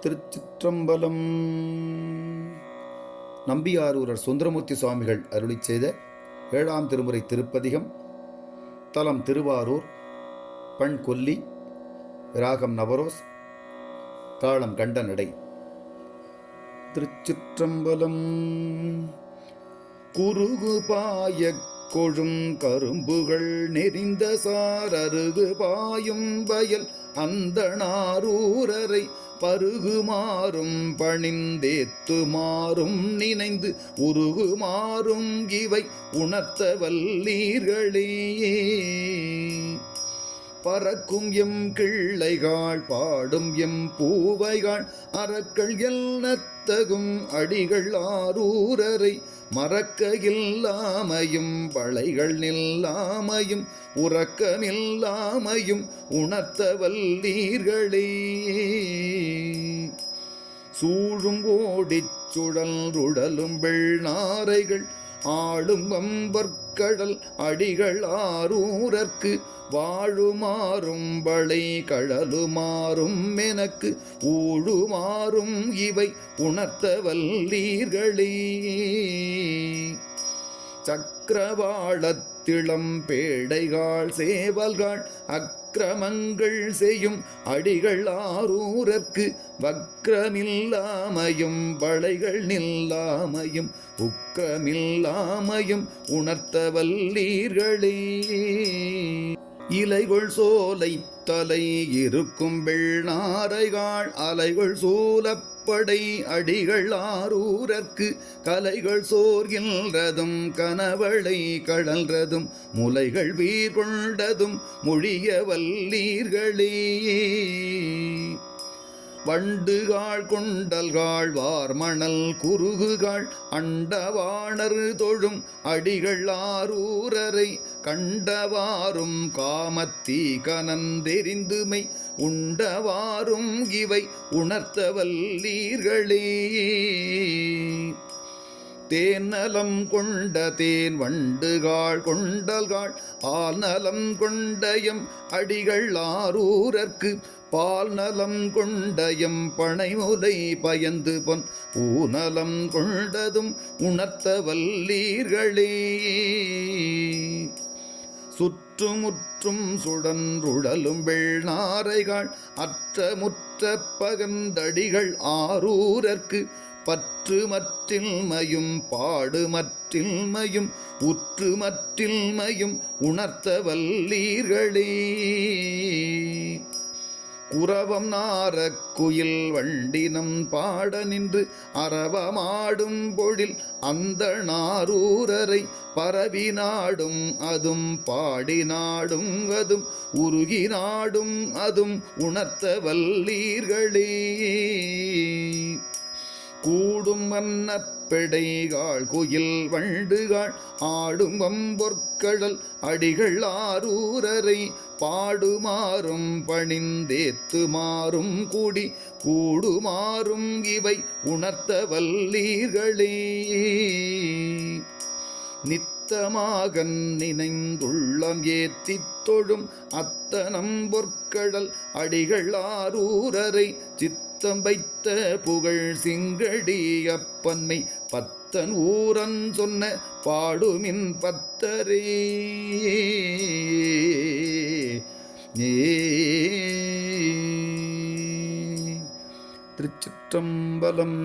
திருச்சிற்றம்பலம். நம்பியாரூரர் சுந்தரமூர்த்தி சுவாமிகள் அருளிச் செய்த 7ஆம் திருமுறை திருப்பதிகம். தலம் திருவாரூர், பண் கொல்லி, ராகம் நவரோஸ், தாளம் கண்டநடை. திருச்சிற்றம்பலம். குருகு பாய கொழும் கரும்புகள் நெறிந்த சார் அருகு பாயும் வயல் அந்தணாரூரரை பருகுமாறும் பணிந்தேத்துமாறும் நினைந்து உருகுமாறும் இவை உணர்த்த வல்லீர்களே. பறக்கும் எம் கிள்ளைகாள் பாடும் எம் பூவைகாள் அறக்கள் எல்நத்தகும் அடிகள் ஆரூரரை மறக்க இல்லாமையும் வளைகள் நில்லாமையும் உறக்கமில்லாமையும் உணர்த்த வல்லீர்களே. சூழும் ஓடிச் சுழல்ருடலும் வெள்நாரைகள் ஆளும் வம்பற்கடல் அடிகள் ஆரூரர்க்கு வாழுமாறும் வளை கழலுமாறும் எனக்கு ஊழுமாறும் இவை உணர்த்த வல்லீர்களே. சக்கரவாளத்திளம் பேடைகாள் சேவல்காள் அக்கிரமங்கள் செய்யும் அடிகள் ஆரூரர்க்கு வக்ரமில்லாமையும் வளைகள் நில்லாமையும் உக்கிரமில்லாமையும் உணர்த்த வல்லீர்களே. இலைகள் சோலை தலை இருக்கும் வெள்நாரைகாள் அலைகள் சூலப்படை அடிகள் ஆரூரர்க்கு கலைகள் சோர்கின்றதும் கனவளை கடல்றதும் முலைகள் வீர் கொண்டதும் மொழிய வல்லீர்களே. வண்டுகாள் கொண்டல்காள் வார்மணல் குருகுகாள் அண்டவாணர் தொழும் அடிகள் ஆரூரரை கண்டவாறும் காமத்தீ கனந்தெரிந்துமை உண்டவாறும் இவை உணர்த்த வல்லீர்களே. தேநலம் கொண்ட தேன் வண்டுகாள் கொண்டல்காள் ஆநலம் கொண்டயம் அடிகள் ஆரூரர்க்கு பால் நலம் கொண்டயம் பனைமுலை பயந்து பொன் ஊநலம் கொண்டதும் உணர்த்த வல்லீர்களே. சுற்றுமுற்றும் சுடன்றுழலும் வெள்நாரைகாள் அற்றமுற்ற பகந்தடிகள் ஆரூரர்க்கு பற்று மற்றில்மையும் பாடு மற்றில்மையும் உற்று மற்றில்மையும் உணர்த்த வல்லீர்களே. குரவம் நாரக்குயில் வண்டினம் பாட நின்று அரவமாடும் பொழில் அந்தணாரூரரை பரவி நாடும் அதும் பாடி நாடும் அதும் உருகி நாடும் அதும் உணர்த்த வல்லீர்களே. கூடும் வண்ணப்பெடைகாள் குயில் வண்டுகாள் ஆடும் வம்பொற்கடல் அடிகள் ஆரூரரை பாடுமாறும் பணிந்தேத்துமாறும் கூடி கூடுமாறும் இவை உணர்த்த வல்லீர்களே. நித்தமாகன் நினைந்துள்ளம் ஏத்தித் தொழும் அத்தனம் பொற்கடல் அடிகள் ஆரூரரை சித்தம் வைத்த புகழ் சிங்கடி அப்பன்மை பத்தன் ஊரன் சொன்ன பாடுமின் பத்தரே. திருச்சிற்றம்பலம்.